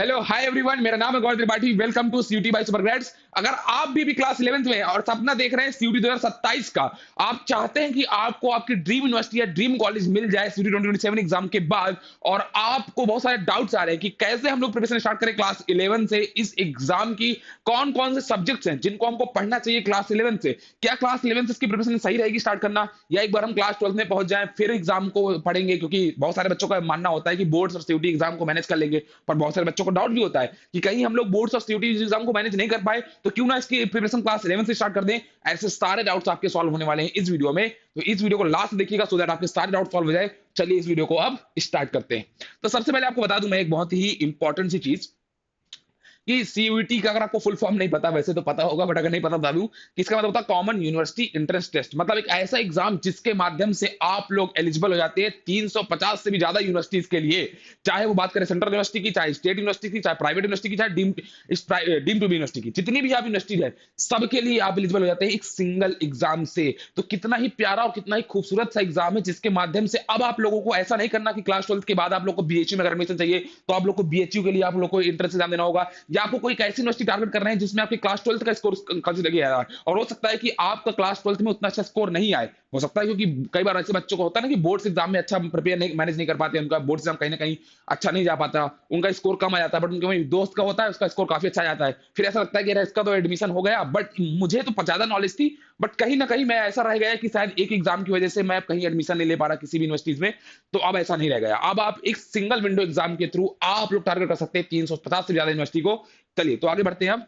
Hello hi everyone, मेरा नाम है Gaurav Tripathi. Welcome to CUET by Supergrades. अगर आप भी क्लास 11th में हैं और सपना देख रहे हैं सीयूटी 2027 का, आप चाहते हैं कि आपको आपकी ड्रीम यूनिवर्सिटी या ड्रीम कॉलेज मिल जाए सीयूटी 2027 एग्जाम के बाद, और आपको बहुत सारे डाउट्स आ रहे हैं कि कैसे हम लोग प्रिपरेशन स्टार्ट करें क्लास 11 से इस एग्जाम की, कौन कौन से सब्जेक्ट्स हैं जिनको हमको पढ़ना चाहिए क्लास 11 से, क्या क्लास 11 से इसकी प्रिपरेशन सही रहेगी स्टार्ट करना, या एक बार हम क्लास 12 में पहुंच जाएं फिर एग्जाम को पढ़ेंगे। क्योंकि बहुत सारे बच्चों का मानना होता है कि बोर्ड्स और सीयूटी एग्जाम को मैनेज कर लेंगे, पर बहुत सारे बच्चों को डाउट भी होता है कि कहीं हम लोग बोर्ड्स और सीयूटी एग्जाम को मैनेज नहीं कर पाए, तो क्यों ना इसकी प्रिपरेशन क्लास 11 से स्टार्ट कर दें। ऐसे सारे डाउट्स आपके सॉल्व होने वाले हैं इस वीडियो में, तो इस वीडियो को लास्ट देखिएगा सो दैट आपके सारे डाउट सॉल्व हो जाए। चलिए इस वीडियो को अब स्टार्ट करते हैं। तो सबसे पहले आपको बता दूं मैं एक बहुत ही इंपॉर्टेंट सी चीज कि सीयूईटी का अगर आपको फुल फॉर्म नहीं पता, वैसे तो पता होगा बट अगर नहीं पता बता दूं कि इसका मतलब होता है कॉमन यूनिवर्सिटी एंट्रेंस टेस्ट। मतलब एक ऐसा एग्जाम जिसके माध्यम से आप लोग एलिजिबल हो जाते हैं 350 से भी ज्यादा यूनिवर्सिटीज के लिए, चाहे वो बात करें सेंट्रल यूनिवर्सिटी की, चाहे स्टेट यूनिवर्सिटी की, चाहे प्राइवेट यूनिवर्सिटी की, चाहे डीम टू बी यूनिवर्सिटी की, जितनी भी आप यूनिवर्सिटी है सबके लिए आप एलिजिबल हो जाते हैं एक सिंगल एग्जाम से। तो कितना ही प्यारा और कितना ही खूबसूरत सा एग्जाम है जिसके माध्यम से अब आप लोगों को ऐसा नहीं करना कि क्लास 12 के बाद आप लोग को बीएचयू में अगर एडमिशन चाहिए तो आप लोग को बीएचयू के लिए आप लोग को एंट्रेंस एग्जाम देना होगा, या आपको कोई ऐसी यूनिवर्सिटी टारगेट कर रहे हैं जिसमें आपके क्लास 12 का स्कोर कंसीडर किया जा रहा है, और हो सकता है कि आपका क्लास 12 में उतना अच्छा स्कोर नहीं आए। हो सकता है क्योंकि कई बार ऐसे बच्चों को होता है ना कि बोर्ड्स एग्जाम में अच्छा प्रिपेयर नहीं मैनेज नहीं कर पाते, उनका बोर्ड एग्जाम कहीं ना कहीं अच्छा नहीं जा पाता, उनका स्कोर कम आ जाता है, बट उनके वही दोस्त का होता है उसका स्कोर काफी अच्छा आ जाता है। फिर ऐसा लगता है कि यार इसका तो एडमिशन हो गया, बट मुझे तो ज्यादा नॉलेज थी, बट कहीं ना कहीं मैं ऐसा रह गया कि शायद एक एग्जाम की वजह से मैं कहीं एडमिशन नहीं ले पा रहा किसी भी यूनिवर्सिटीज में। तो अब ऐसा नहीं रह गया, अब आप एक सिंगल विंडो एग्जाम के थ्रू आप लोग टारगेट कर सकते हैं 350 से ज्यादा यूनिवर्सिटी को। चलिए तो आगे बढ़ते हैं। अब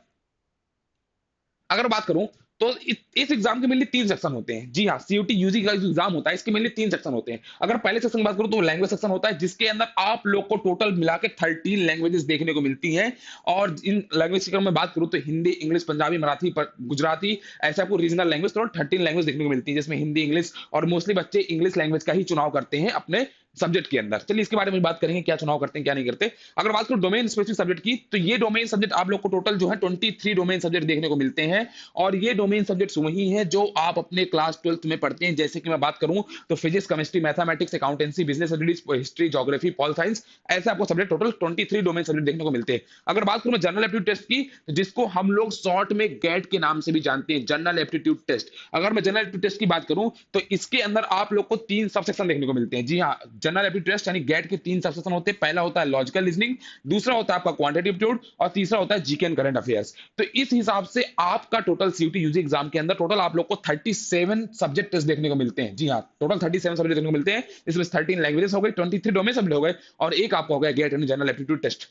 अगर बात करूं तो इस एग्जाम के मेनली 3 सेक्शन होते हैं। जी हाँ, सीयूटी यूजी का जो एग्जाम होता है इसके मेनली 3 सेक्शन होते हैं। अगर पहले सेक्शन की बात करूं तो लैंग्वेज सेक्शन होता है, जिसके अंदर आप लोग को टोटल मिला के 13 लैंग्वेजेस देखने को मिलती हैं। और इन लैंग्वेज की अगर मैं बात करूं तो हिंदी, इंग्लिश, पंजाबी, मराठी, गुजराती, ऐसे आपको रीजनल लैंग्वेज टोटल 13 लैंग्वेज देखने को मिलती है, जिसमें हिंदी, इंग्लिश, और मोस्टली बच्चे इंग्लिश लैंग्वेज का ही चुनाव करते हैं अपने सब्जेक्ट के अंदर। चलिए इसके बारे में बात करेंगे, क्या चुनाव करते हैं क्या नहीं करते। अगर बात करूं डोमेन स्पेसिफिक सब्जेक्ट की, तो ये डोमेन सब्जेक्ट आप लोग को टोटल जो है 23 डोमेन सब्जेक्ट देखने को मिलते हैं, और ये डोमेन सब्जेक्ट्स वही हैं जो आप अपने क्लास 12 में पढ़ते हैं। जैसे कि मैं बात करूं तो physics, chemistry, mathematics, accountancy, business studies, history, geography, pol science, ऐसे आपको सब्जेक्ट टोटल 23 डोमेन सब्जेक्ट देखने को मिलते हैं। अगर बात करूं मैं जनरल एप्टीट्यूड टेस्ट की, तो जिसको हम लोग शॉर्ट में गेट के नाम से भी जानते हैं, जनरल एप्टीट्यूड टेस्ट। अगर मैं जनरल एप्टीट्यूड टेस्ट की बात करूं तो इसके अंदर आप लोग को 3 सब सेक्शन देखने को मिलते हैं। जी हाँ, जनरल एप्टीट्यूड टेस्ट यानी गेट के 3 सब सेक्शन होते हैं। पहला होता है लॉजिकल रीजनिंग, दूसरा होता है आपका क्वांटिटेटिव एप्टीट्यूड, और तीसरा होता है जीके एंड करंट अफेयर्स। तो इस हिसाब से आपका टोटल सीयूटी यूजी एग्जाम के अंदर टोटल आप लोग को 37 सब्जेक्ट टेस्ट देखने को मिलते हैं। जी हाँ, टोटल 37 सब्जेक्ट देखने को मिलते हैं। इसमें 13 लैंग्वेजेस हो गए, 23 डोमेन सब्जेक्ट हो गए, और एक आपका हो गया गेट यानी जनरल एप्टीट्यूड टेस्ट।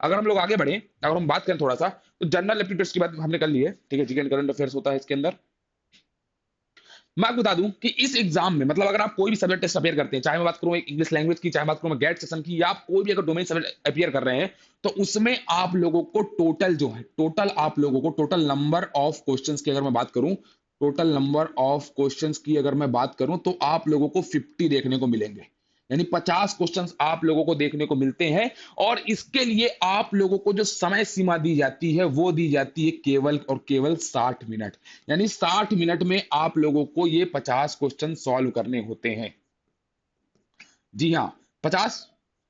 अगर हम लोग आगे बढ़े, अगर हम बात करें थोड़ा सा, तो जनरल एप्टीट्यूड टेस्ट की बात हमने कर ली है, ठीक है, जीके एंड करंट अफेयर्स होता है इसके अंदर। मैं आपको बता दूं कि इस एग्जाम में मतलब अगर आप कोई भी सब्जेक्ट टेस्ट अपेयर करते हैं, चाहे मैं बात करूं एक इंग्लिश लैंग्वेज की, चाहे बात करूं मैं गेट सेशन की, या आप कोई भी अगर डोमेन सब्जेक्ट अपेयर कर रहे हैं, तो उसमें आप लोगों को टोटल जो है, टोटल आप लोगों को टोटल नंबर ऑफ क्वेश्चंस की अगर मैं बात करूं, टोटल नंबर ऑफ क्वेश्चंस की अगर मैं बात करूं, तो आप लोगों को 50 देखने को मिलेंगे, यानी 50 क्वेश्चंस आप लोगों को देखने को मिलते हैं। और इसके लिए आप लोगों को जो समय सीमा दी जाती है वो दी जाती है केवल और केवल 60 मिनट, यानी 60 मिनट में आप लोगों को ये 50 क्वेश्चन सॉल्व करने होते हैं। जी हाँ, 50,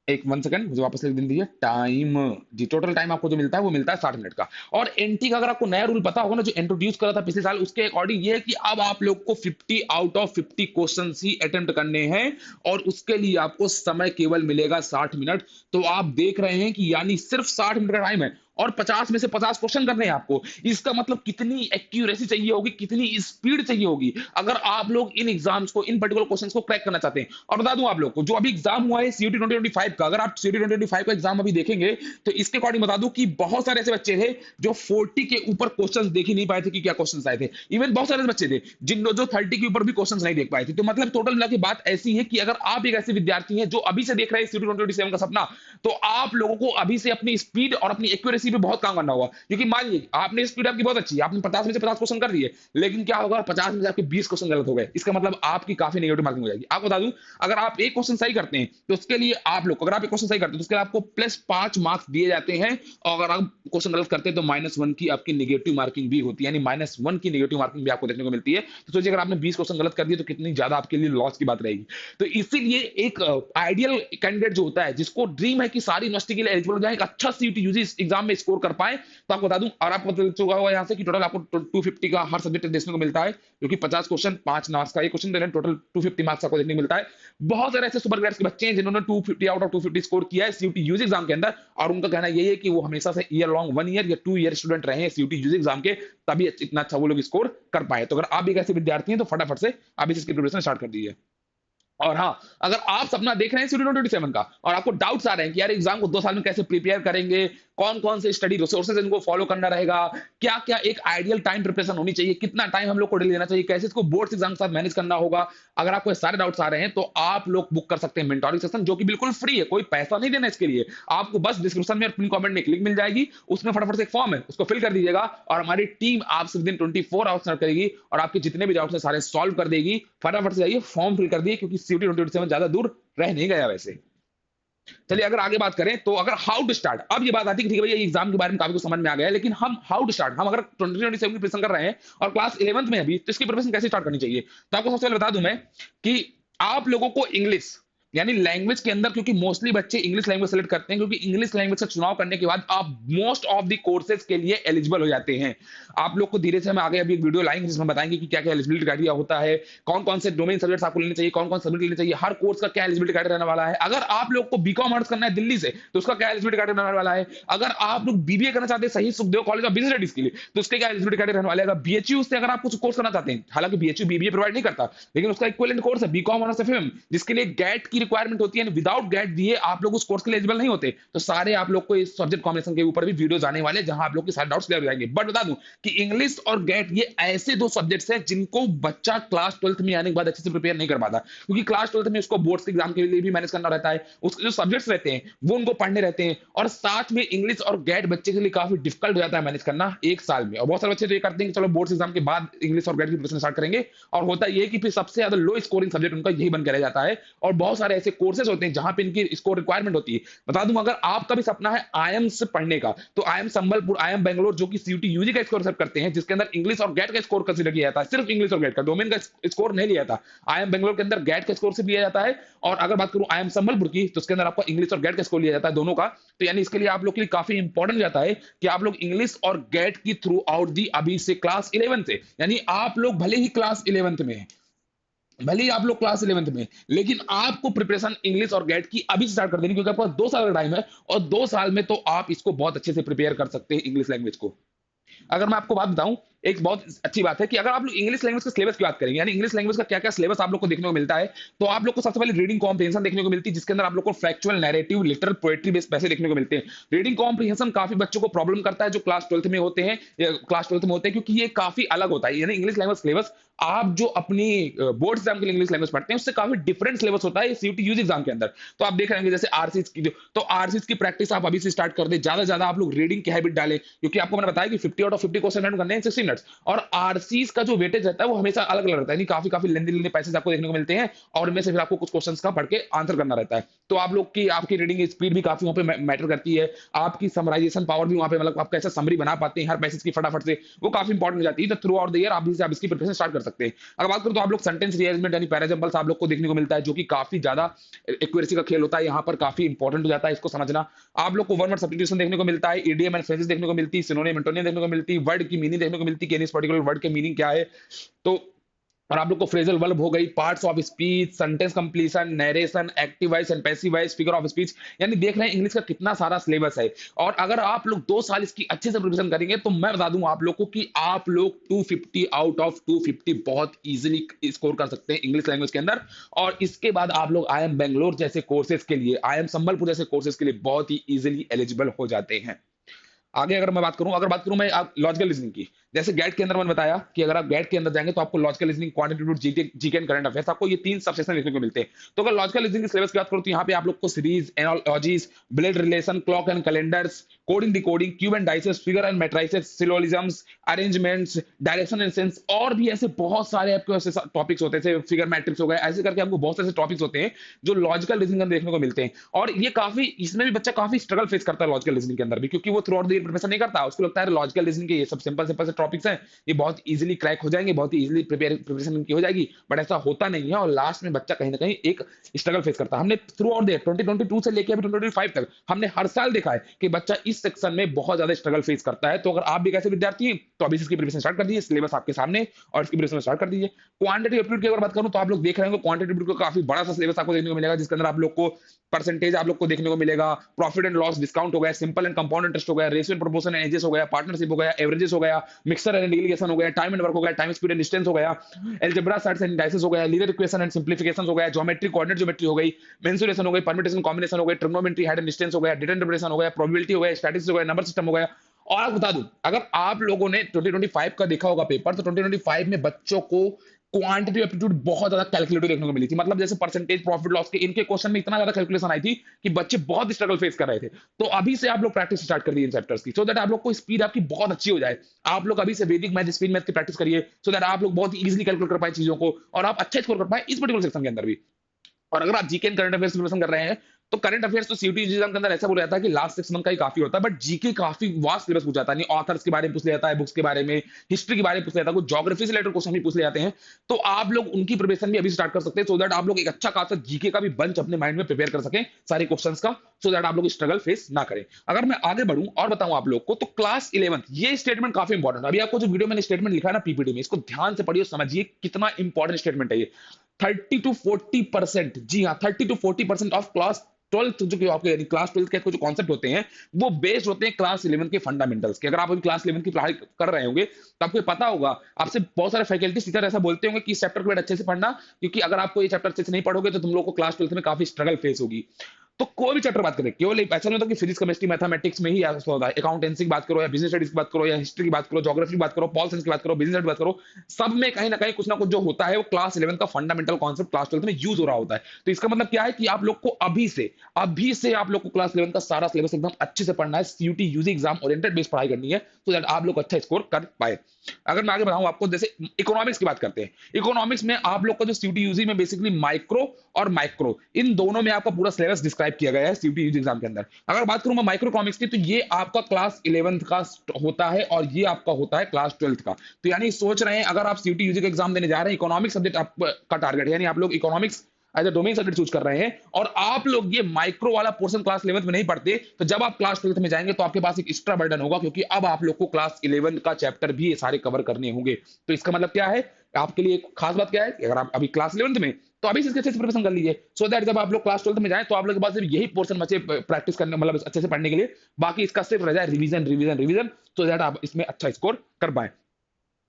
एक 1 सेकंड मुझे वापस लिख दिन दीजिए, टाइम। जी, टोटल टाइम आपको जो मिलता है वो मिलता है 60 मिनट का। और एनटी का अगर आपको नया रूल पता होगा ना, जो इंट्रोड्यूस करा था पिछले साल, उसके अकॉर्डिंग ये है कि अब आप लोग को 50 out of 50 question he attempt करने हैं, और उसके लिए आपको समय केवल मिलेगा 60 मिनट। तो आप देख रहे हैं कि यानी सिर्फ 60 मिनट का टाइम है और 50 में से 50 क्वेश्चन करने हैं आपको। इसका मतलब कितनी एक्यूरेसी चाहिए होगी, कितनी स्पीड चाहिए होगी अगर आप लोग इन एग्जाम्स को, इन पर्टिकुलर क्वेश्चंस को क्रैक करना चाहते हैं। और बता दूं आप लोग को, जो अभी एग्जाम हुआ है सीयूटी 2025 का, अगर आप सीयूटी 2025 का एग्जाम अभी देखेंगे तो इसके अकॉर्डिंग बता दूं कि बहुत सारे ऐसे बच्चे थे जो 40 के ऊपर क्वेश्चंस देख ही नहीं पाए थे कि क्या क्वेश्चंस आए थे। इवन बहुत सारे बच्चे थे जिन जो 30 के ऊपर भी क्वेश्चंस नहीं देख पाए थे। तो मतलब टोटल मिला के बात ऐसी है कि अगर आप एक ऐसे विद्यार्थी हैं जो अभी से देख रहे हैं सीयूटी 2027 का सपना, तो आप लोगों को अभी से अपनी स्पीड और अपनी एक्यूरेसी एक्यूरेसी पे बहुत काम करना होगा, क्योंकि मान लीजिए आपने स्पीड आपकी बहुत अच्छी है, आपने 50 में से 50 क्वेश्चन कर दिए, लेकिन क्या होगा 50 में से आपके 20 क्वेश्चन गलत हो गए, इसका मतलब आपकी काफी नेगेटिव मार्किंग हो जाएगी। आपको बता दूं, अगर आप एक क्वेश्चन सही करते हैं तो उसके लिए आप लोग, अगर आप एक क्वेश्चन सही करते हैं तो उसके लिए आपको +5 मार्क्स दिए जाते हैं, और अगर आप क्वेश्चन गलत करते हैं तो -1 की आपकी नेगेटिव मार्किंग भी होती है, यानी -1 की नेगेटिव मार्किंग भी आपको देखने को मिलती है। तो सोचिए अगर आपने 20 क्वेश्चन गलत कर दिए तो कितनी ज्यादा आपके लिए लॉस की बात रहेगी। तो इसीलिए एक आइडियल कैंडिडेट जो होता है, जिसको ड्रीम है कि सारी यूनिवर्सिटी के लिए एलिजिबल हो जाए, एक अच्छा सीयूटी यूजी एग्जाम में स्कोर कर पाए, तो आपको बता दूं, और आपको पता चुका होगा यहाँ से कि टोटल आपको 250 का हर सब्जेक्ट देखने को मिलता है, जो कि 50 क्वेश्चन 5 मार्क्स का एक क्वेश्चन दे रहे हैं, टोटल 250 मार्क्स आपको देखने को मिलता है। बहुत सारे ऐसे सुपर ग्रेड्स के बच्चे हैं जिन्होंने 250 आउट ऑफ 250 स्कोर किया है सीयूटी यूजी एग्जाम के अंदर, और उनका कहना यही है कि वो हमेशा से ईयर लॉन्ग 1 ईयर या 2 ईयर स्टूडेंट रहे हैं सीयूटी यूजी एग्जाम के, तभी इतना अच्छा वो लोग स्कोर कर पाए। तो अगर आप भी एक ऐसे विद्यार्थी हैं तो फटाफट से आप इस चीज की प्रिपरेशन स्टार्ट कर दीजिए। और हाँ, अगर आप सपना देख रहे हैं सीयूटी 2027 का और आपको डाउट्स आ रहे हैं कि यार एग्जाम को 2 साल में कैसे प्रिपेयर करेंगे, कौन-कौन से स्टडी रिसोर्सेज इनको फॉलो करना रहेगा, क्या-क्या एक आइडियल टाइम प्रिपरेशन होनी चाहिए, कितना टाइम हम लोग को डेली देना चाहिए, कैसे इसको बोर्ड्स एग्जाम के साथ मैनेज करना होगा। अगर आपको ये सारे डाउट्स आ रहे हैं तो आप लोग बुक कर सकते हैं मेंटोरिंग सेशन, जो कि बिल्कुल फ्री है, कोई पैसा नहीं देना इसके लिए। आपको बस डिस्क्रिप्शन में और पिन कमेंट में एक लिंक मिल जाएगी, उसमें फटाफट से एक फॉर्म है, उसको फिल कर दीजिएगा और हमारी टीम आपसे विदिन 24 आवर्स करेगी और आपके जितने भी डाउट्स हैं सारे सॉल्व कर देगी। फटाफट से जाइए फॉर्म फिल कर दिए, क्योंकि सीयूटी 2027 ज्यादा दूर रह नहीं गया वैसे। चलिए अगर आगे बात करें तो अगर हाउ टू स्टार्ट, अब ये बात आती है कि ठीक है भैया एग्जाम के बारे में काफी कुछ समझ में आ गया है, लेकिन हम हाउ टू स्टार्ट, हम अगर 2027 की प्रिपरेशन कर रहे हैं और क्लास 11th में अभी, तो इसकी प्रिपरेशन कैसे स्टार्ट करनी चाहिए। तो आपको सबसे पहले बता दूं मैं कि आप लोगों को इंग्लिश यानी लैंग्वेज के अंदर, क्योंकि मोस्टली बच्चे इंग्लिश लैंग्वेज सेलेक्ट करते हैं, क्योंकि इंग्लिश लैंग्वेज का चुनाव करने के बाद आप मोस्ट ऑफ द कोर्सेज के लिए एलिजिबल हो जाते हैं। आप लोग को धीरे से हम आगे अभी एक वीडियो लाएंगे जिसमें बताएंगे कि क्या क्या एलिजिबिलिटी क्राइटेरिया होता है, कौन कौन से डोमेन सब्जेक्ट्स आपको लेने चाहिए, कौन कौन सब्जेक्ट लेने चाहिए, हर कोर्स का क्या एलिजिबिलिटी क्राइटेरिया रहने वाला है। अगर आप लोग को बीकॉम ऑनर्स करना है दिल्ली से तो उसका क्या एलिजिबिलिटी क्राइटेरिया रहने वाला है। अगर आप लोग बीबीए करना चाहते हैं सही Sukhdev college of business studies के लिए तो उसके क्या एलिजिबिलिटी क्राइटेरिया रहने वाला है। अगर बीएचयू से अगर आप कुछ कोर्स करना चाहते हैं, हालांकि बीएचयू बीबीए प्रोवाइड नहीं करता, लेकिन उसका इक्विवेलेंट कोर्स है बीकॉम ऑनर्स एफएम, जिसके लिए गेट की रिक्वायरमेंट होती है, विदाउट गेट दिए आप लोग उस कोर्स के लिए एलिजिबल नहीं होते। तो सारे आप लोग को इस सब्जेक्ट कॉम्बिनेशन के ऊपर भी वीडियोस आने वाले हैं, जहां आप लोग के सारे डाउट्स क्लियर हो जाएंगे। बट बता दूं कि इंग्लिश और गेट ये ऐसे दो सब्जेक्ट्स हैं जिनको बच्चा क्लास 12th में आने के बाद अच्छे से प्रिपेयर नहीं कर पाता, क्योंकि क्लास 12th में उसको बोर्ड्स के एग्जाम के लिए भी मैनेज करना रहता है, उसके जो सब्जेक्ट्स रहते हैं वो उनको पढ़ने रहते हैं, और साथ में इंग्लिश और गेट बच्चे के लिए काफी डिफिकल्ट हो जाता है मैनेज करना एक साल में। और बहुत सारे बच्चे तो ये करते हैं कि चलो बोर्ड्स एग्जाम के बाद इंग्लिश और गेट की प्रिपरेशन स्टार्ट करेंगे, और होता ये कि फिर सबसे ज्यादा लो स्कोरिंग सब्जेक्ट उनका यही बन के रह जाता है। और बहुत सारे ऐसे कोर्सेज होते हैं जहां पे इनकी स्कोर रिक्वायरमेंट होती है। बता दूं अगर आपका भी सपना है आईएम से पढ़ने का, तो आईएम संबलपुर, आईएम बेंगलोर, जो कि सीयूटी यूजी का स्कोर सेट करते हैं, जिसके अंदर इंग्लिश और गेट का स्कोर कंसीडर किया जाता है, सिर्फ इंग्लिश और गेट का, डोमेन का स्कोर नहीं लिया जाता। आईएम बेंगलोर के अंदर गेट का स्कोर से लिया जाता है, और अगर बात करूं आईएम संबलपुर की तो उसके अंदर आपका इंग्लिश और गेट का स्कोर लिया जाता है दोनों का। तो यानी इसके लिए आप लोग के लिए काफी इंपॉर्टेंट जाता है कि आप लोग इंग्लिश और गेट की थ्रू आउट दी अभी से क्लास 11 से, यानी आप लोग भले ही क्लास 11th में हैं, भले ही आप लोग क्लास 11th में, लेकिन आपको प्रिपरेशन इंग्लिश और गेट की अभी स्टार्ट कर देनी, क्योंकि आपके पास 2 साल का टाइम है, और 2 साल में तो आप इसको बहुत अच्छे से प्रिपेयर कर सकते हैं इंग्लिश लैंग्वेज को। अगर मैं आपको बात बताऊं, एक बहुत अच्छी बात है कि अगर आप लोग इंग्लिश लैंग्वेज के सिलेबस की बात करेंगे, यानी इंग्लिश लैंग्वेज का क्या-क्या सिलेबस आप लोग को देखने को मिलता है, तो आप लोग को सबसे पहले रीडिंग कॉम्प्रिहेंशन देखने को मिलती है, जिसके अंदर आप लोग को factual, narrative, literal, poetry based पैसे देखने को मिलते हैं। रीडिंग कॉम्प्रिहेंशन काफी बच्चों को प्रॉब्लम करता है जो क्लास 12th में होते हैं, या क्लास 12th में होते हैं, क्योंकि ये काफी अलग होता है। यानी इंग्लिश लैंग्वेज सिलेबस आप जो अपनी बोर्ड एग्जाम के लिए इंग्लिश लैंग्वेज पढ़ते हैं उससे काफी डिफरेंट सिलेबस होता है सीयूटी यूजी एग्जाम के अंदर। तो आप देख रहे हैं जैसे आरसीज की, तो आरसीज की प्रैक्टिस आप अभी से स्टार्ट कर दें, ज्यादा से ज्यादा आप लोग रीडिंग की हैबिट डालें, क्योंकि आपको मैंने बताया कि 50 आउट ऑफ 50 क्वेश्चन अटेम्प्ट करने हैं 60 मिनट्स, और आरसीज का जो वेटेज रहता है वो हमेशा अलग अलग रहता है, काफी काफी लेंदी पैसेज आपको देखने को मिलते हैं, और इनमें से फिर आपको कुछ क्वेश्चंस का पढ़ के आंसर करना रहता है। तो आप लोग की आपकी रीडिंग स्पीड भी काफी वहां पे मैटर करती है, आपकी समराइजेशन पावर भी वहां पे, मतलब आप कैसे समरी बना पाते हैं हर पैसेज की फटाफट से, वो काफी इंपॉर्टेंट हो जाती है। तो थ्रू आउट द ईयर आप इसकी प्रिपरेशन स्टार्ट कर सकते हैं। अगर बात करूं तो आप लोग सेंटेंस रीअरेंजमेंट यानी पैराजम्बल्स आप लोग को देखने को मिलता है, जो कि काफी ज्यादा एक्यूरेसी का खेल होता है, यहाँ पर काफी इंपॉर्टेंट हो जाता है इसको समझना। आप लोग को वन वर्ड सब्स्टिट्यूशन देखने को मिलता है, ईडीएम एंड फ्रेजेस देखने को मिलती है, सिनोनिम एंटोनिम देखने को मिलती है, वर्ड की मीनिंग देखने को मिलती है कि इस पर्टिकुलर वर्ड के मीनिंग क्या है। तो और आप लोग को फ्रेजल वर्ब हो गई, parts of speech, sentence completion, narration, active voice and passive voice, figure of speech, यानी देख रहे हैं इंग्लिश का कितना सारा सिलेबस है। और अगर आप लोग 2 साल इसकी अच्छे से प्रिपरेशन करेंगे तो मैं बता दूं आप लोग को कि आप लोग 250 आउट ऑफ 250 बहुत इजीली स्कोर कर सकते हैं इंग्लिश लैंग्वेज के अंदर। और इसके बाद आप लोग आईएम बेंगलोर जैसे कोर्सेज के लिए, आईएम संबलपुर जैसे कोर्सेज के लिए बहुत ही इजीली एलिजिबल हो जाते हैं। आगे अगर बात करूं मैं लॉजिकल रीजनिंग की, जैसे गेट के अंदर मैंने बताया कि अगर आप गेट के अंदर जाएंगे तो आपको logical reasoning, quantitative, GK and current affairs, आपको ये 3 सब सेक्शन देखने को मिलते हैं। तो अगर लॉजिकल रीजनिंग के सिलेबस की बात करूं तो यहाँ पे आप लोग को series, analogies, blood relation, clock and calendars, coding, decoding, cube and dices, figure and matrices, syllogisms, arrangements, direction and sense, और भी ऐसे बहुत सारे आपको ऐसे टॉपिक्स होते हैं, फिगर मैट्रिक्स हो गए, ऐसे करके आपको बहुत सारे टॉपिक्स होते हैं जो लॉजिकल रीजनिंग में देखने को मिलते हैं। और ये काफी, इसमें भी बच्चा काफी स्ट्रगल फेस करता है लॉजिकल रीजनिंग के अंदर भी, क्योंकि वो थ्रू आउट द प्रिपरेशन नहीं करता, उसको लगता है लॉजिकल रीजनिंग के ये सब सिंपल सिंपल से टॉपिक्स हैं, ये बहुत इजीली क्रैक हो जाएंगे, बहुत इजीली प्रिपरेशन इनकी हो जाएगी, बट ऐसा होता नहीं है, और लास्ट में बच्चा कहीं ना कहीं एक स्ट्रगल फेस करता है। हमने थ्रू आउट द 2022 से लेकर अभी 2025 तक हमने हर साल देखा है कि बच्चा इस सेक्शन में बहुत ज्यादा स्ट्रगल फेस करता है। तो अगर आप भी कैसे विद्यार्थी हैं तो अभी इसकी प्रिपरेशन स्टार्ट कर दीजिए, सिलेबस आपके सामने, और इसकी प्रिपरेशन स्टार्ट कर दीजिए। क्वांटिटेटिव एप्टीट्यूड की अगर बात करूं तो आप लोग देख रहे होंगे क्वांटिटेटिव एप्टीट्यूड का काफी बड़ा सा सिलेबस आपको देखने को मिलेगा, जिसके अंदर आप लोग को परसेंटेज आप लोग को देखने को मिलेगा, प्रॉफिट एंड लॉस डिस्काउंट हो गया, सिंपल एंड कंपाउंड इंटरेस्ट हो गया, ratio and proportion and ages हो गया, पार्टनरशिप हो गया, एवरेजेस हो गया, मिक्सर एंड इंटीग्रेशन हो गया, टाइम एंड वर्क हो गया, टाइम स्पीड एंड डिस्टेंस हो गया, अलजेब्रा सेट्स एंड इंडाइसेस हो गया, लीनियर इक्वेशन एंड सिंप्लीफिकेशन हो गया, ज्योमेट्री, कोऑर्डिनेट ज्योमेट्री हो गई, मेंसुरेशन हो गई, परम्यूटेशन कॉम्बिनेशन हो गई, ट्रिग्नोमेट्री, हाइट एंड डिस्टेंस हो गया, डेटा इंटरप्रिटेशन हो गया, प्रोबेबिलिटी हो गया, स्टैटिस्टिक्स हो गया, नंबर सिस्टम हो गया। और आप बता दूं, अगर आप लोगों ने 2025 का देखा होगा पेपर, तो 2025 में बच्चों को क्वांटिटेटिव एप्टीट्यूड बहुत ज्यादा कैलकुलेटिव देखने को मिली थी। मतलब जैसे परसेंटेज, प्रॉफिट लॉस के इनके क्वेश्चन में इतना ज्यादा कैलकुलेशन आई थी कि बच्चे बहुत स्ट्रगल फेस कर रहे थे। तो अभी से आप लोग प्रैक्टिस स्टार्ट कर दीजिए इन चैप्टर्स की, सो दैट आप लोग को स्पीड आपकी बहुत अच्छी हो जाए। आप लोग अभी से वैदिक मैथ, स्पीड मैथ की प्रैक्टिस करिए, सो दैट आप लोग बहुत इजीली कैलकुलेट कर पाए चीजों को, और आप अच्छा स्कोर कर पाए इस पर्टिकुलर सेक्शन के अंदर भी। और अगर आप GK and current affairs preparation कर रहे हैं, तो करंट अफेयर्स तो सीयूटी एग्जाम के अंदर ऐसा बोला जाता है कि लास्ट 6 मंथ का ही काफी होता है, बट जीके काफी वास्ट सिलेबस पूछा जाता है। नहीं, ऑथर्स के बारे में पूछ लिया जाता है, बुक्स के बारे में, हिस्ट्री के बारे में पूछ लिया जाता है, कुछ ज्योग्राफी से रिलेटेड क्वेश्चन भी पूछ ले जाते हैं। तो आप लोग उनकी प्रिपरेशन भी अभी स्टार्ट कर सकते हैं, सो दैट आप लोग एक अच्छा खासा जीके का भी बंच अपने माइंड में प्रिपेयर कर सकें सारे क्वेश्चंस का, सो दैट आप लोग स्ट्रगल फेस ना करें। अगर मैं आगे बढ़ूं और बताऊं आप लोग को, तो क्लास 11th, ये स्टेटमेंट काफी इंपॉर्टेंट है। अभी आपको जो वीडियो मैंने स्टेटमेंट लिखा है ना पीपीटी में, इसको ध्यान से पढ़िए, समझिए कितना इंपॉर्टेंट स्टेटमेंट है ये। 30 to 40%, जी हाँ, 30 to 40% ऑफ क्लास 12th, जो आपके क्लास 12th के जो कॉन्सेप्ट होते हैं, वो बेस्ड होते हैं क्लास 11 के फंडामेंटल्स के। अगर आप अभी क्लास 11 की पढ़ाई कर रहे होंगे तो आपको पता होगा, आपसे बहुत सारे फैकल्टी टीचर ऐसा बोलते होंगे कि इस चैप्टर को अच्छे से पढ़ना, क्योंकि अगर आपको ये चैप्टर अच्छे से नहीं पढ़ोगे तो तुम लोग को क्लास 12th में काफी स्ट्रगल फेस होगी। तो कोई भी चैप्टर बात करें, केवल ऐसा नहीं होता कि फिजिक्स, केमिस्ट्री, मैथमेटिक्स में ही ऐसा होता है। अकाउंटेंसी की बात करो, या बिजनेस स्टडीज की बात करो, या हिस्ट्री की बात करो, ज्योग्राफी की बात करो, पॉल साइंस की बात करो, बिजनेस की बात करो, सब में कहीं ना कहीं कुछ ना कुछ जो होता है वो क्लास 11 का फंडामेंटल कॉन्सेप्ट क्लास 12 में यूज हो रहा होता है। तो इसका मतलब क्या है कि आप लोग को अभी से आप लोग को क्लास 11 का सारा सिलेबस एकदम अच्छे से पढ़ना है, CUET UG exam oriented based पढ़ाई करनी है, सो दैट आप लोग अच्छा स्कोर कर पाए। अगर मैं आगे बढ़ाऊं आपको, जैसे इकोनॉमिक्स की बात करते हैं, इकोनॉमिक्स में आप लोग का जो सीयूटी यूजी में बेसिकली माइक्रो और मैक्रो, इन दोनों में आपका पूरा सिलेबस डिस्क्राइब किया गया है सीयूटी यूजी एग्जाम के अंदर। अगर बात करूं मैं माइक्रो इकोनॉमिक्स की, तो ये आपका क्लास 11th का होता है, और ये आपका होता है क्लास 12th का। तो यानी सोच रहे हैं, अगर आप सीयूटी यूजी का एग्जाम देने जा रहे हैं, इकोनॉमिक्स सब्जेक्ट आपका टारगेट है, यानी आप लोग economics as a domain subject choose कर रहे हैं, और आप लोग ये माइक्रो वाला पोर्शन क्लास 11th में नहीं पढ़ते, तो जब आप क्लास 12th में जाएंगे तो आपके पास एक एक्स्ट्रा बर्डन होगा, क्योंकि अब आप लोग को क्लास 11 का चैप्टर भी ये सारे कवर करने होंगे। तो इसका मतलब क्या है, आपके लिए एक खास बात क्या है कि अगर आप अभी क्लास 11th में, तो अभी से इसके अच्छे से प्रिपरेशन कर लीजिए, सो दैट जब आप लोग क्लास 12th में जाएं तो आप लोग के पास सिर्फ यही पोर्शन बचे प्रैक्टिस करने, मतलब अच्छे से पढ़ने के लिए, बाकी इसका सिर्फ रह जाए revision revision revision, so that आप इसमें अच्छा स्कोर कर पाए।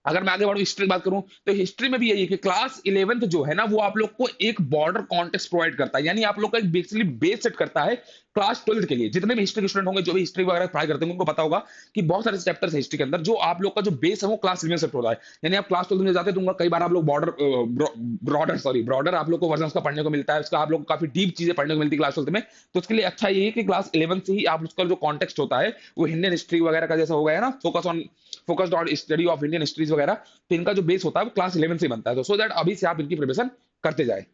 अगर मैं आगे बढ़ूं, हिस्ट्री की बात करूं, तो हिस्ट्री में भी यही है कि क्लास 11th जो है ना, वो आप लोग को एक बॉर्डर कॉन्टेक्स्ट प्रोवाइड करता है, यानी आप लोग का एक बेसिकली बेस सेट करता है क्लास 12th के लिए। जितने भी हिस्ट्री के स्टूडेंट होंगे, जो भी हिस्ट्री वगैरह पढ़ाई करते हैं, उनको पता होगा कि बहुत सारे चैप्टर्स है हिस्ट्री के अंदर, जो आप लोग का जो बेस है वो क्लास 11 से होता है। यानी आप क्लास 12 में जाते हैं तो कई बार आप लोग ब्रॉडर आप लोग को वर्जन का पढ़ने को मिलता है, उसका आप लोग को काफी डीप चीजें पढ़ने को मिलती है क्लास 12 में। तो उसके लिए अच्छा ये है कि क्लास 11 से ही आप उसका जो कॉन्टेक्स्ट होता है वो इंडियन हिस्ट्री वगैरह का जैसा हो गया ना, focused on study of Indian histories वगैरह, तो इनका जो बेस होता है वो क्लास 11 से बनता है। तो सो दैट अभी से आप इनकी प्रिपरेशन करते जाए।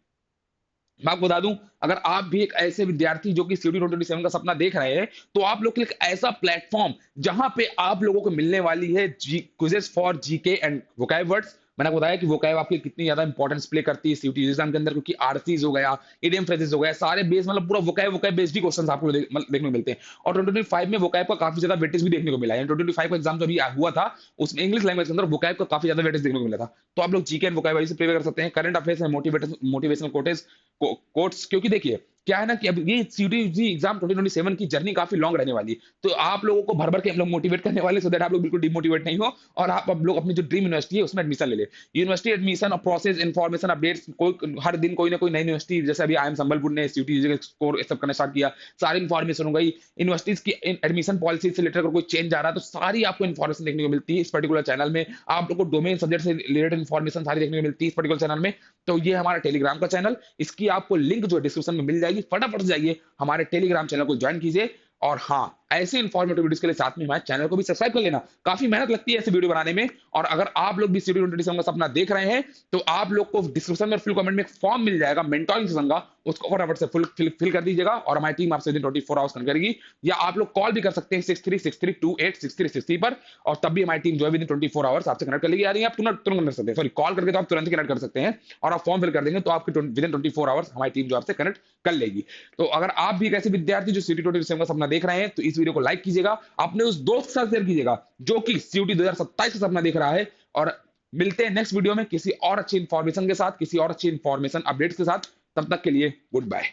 मैं आपको बता दूं, अगर आप भी एक ऐसे विद्यार्थी जो कि सीयूटी 2027 का सपना देख रहे हैं, तो आप लोग के लिए एक ऐसा प्लेटफॉर्म जहां पे आप लोगों को मिलने वाली है quizzes for GK and vocab words. मैंने आपको बताया कि वोकैब आपकी कितनी ज्यादा इंपॉर्टेंस प्ले करती है सीयूटी एग्जाम के अंदर, क्योंकि आरसीज हो गया, इडियम फ्रेजेस हो गया, सारे बेस, मतलब पूरा वोकैब बेस्ड ही क्वेश्चंस आपको देखने को मिलते हैं। और 2025 में वोकैब का काफी ज्यादा वेटेज भी देखने को मिला है। 2025 का एग्जाम जो अभी हुआ था, उसमें इंग्लिश लैंग्वेज के अंदर वोकैब का काफी ज्यादा वेटेज देखने को मिला था। तो आप लोग जीके एंड वोकैब से प्रिपेयर कर सकते हैं। करंट अफेयर्स है, मोटिवेशनल कोट्स, क्योंकि देखिए क्या है ना कि अब ये सीयूटी एग्जाम 2027 की जर्नी काफी लॉन्ग रहने वाली है। तो आप लोगों को भर-भर के हम लोग मोटिवेट करने वाले सो दैट आप लोग बिल्कुल डिमोटिवेट नहीं हो और आप अब लोग अपनी जो ड्रीम यूनिवर्सिटी है उसमें एडमिशन ले ले। यूनिवर्सिटी एडमिशन और प्रोसेस इन्फॉर्मेशन अपडेट्स कोई हर दिन कोई ना कोई नई यूनिवर्सिटी जैसे अभी आईएम संबलपुर ने सीयूटी का स्कोर ये सब करना स्टार्ट किया। सारी इन्फॉर्मेशन हो गई। यूनिवर्सिटीज की एडमिशन पॉलिसी से रिलेटेड अगर कोई चेंज आ रहा है तो सारी आपको इन्फॉर्मेशन देखने को मिलती है इस पर्टिकुलर चैनल में। आप लोग को डोमेन सब्जेक्ट से रिलेटेड इन्फॉर्मेशन सारी देखने को मिलती है इस पर्टिकुलर चैनल में। तो ये हमारा टेलीग्राम का चैनल, इसकी आपको लिंक जो है डिस्क्रिप्शन में मिल जाएगी। फटाफट से जाइए हमारे टेलीग्राम चैनल को ज्वाइन कीजिए और हाँ, ऐसे इन्फॉर्मेटिव वीडियोस के लिए साथ में हमारे चैनल को भी सब्सक्राइब कर लेना। काफी मेहनत लगती है ऐसे वीडियो बनाने में और अगर आप लोग भी सीयूटी 2027 का सपना देख रहे हैं तो आप लोग को डिस्क्रिप्शन में फुल कमेंट में एक फॉर्म मिल जाएगा मेंटोरिंग सेशन का, उसको फटाफट से फिल कर दीजिएगा और हमारी टीम आपसे 24 आवर्स कनेक्ट करेगी। या आप लोग कॉल भी कर सकते हैं 6363286363 पर और तब भी हमारी टीम जो है विदिन 24 आवर्स आपसे कनेक्ट कर लेगी। यानी आप तुरंत तुरंत कर सकते हैं, सॉरी कॉल करके तो आप तुरंत ही कनेक्ट कर सकते हैं और आप फॉर्म फिल कर देंगे तो आपके विदिन 24 आवर्स हमारी टीम जो आपसे कनेक्ट कर लेगी। तो अगर आप भी एक ऐसे विद्यार्थी जो सीयूटी 2027 का सपना देख रहे हैं तो इस वीडियो को लाइक कीजिएगा, अपने उस दोस्त के साथ शेयर कीजिएगा जो कि सीयूटी 2027 का सपना देख रहा है। और मिलते हैं नेक्स्ट वीडियो में किसी और अच्छी इंफॉर्मेशन के साथ, किसी और अच्छी इंफॉर्मेशन अपडेट्स के साथ। तब तक के लिए गुड बाय।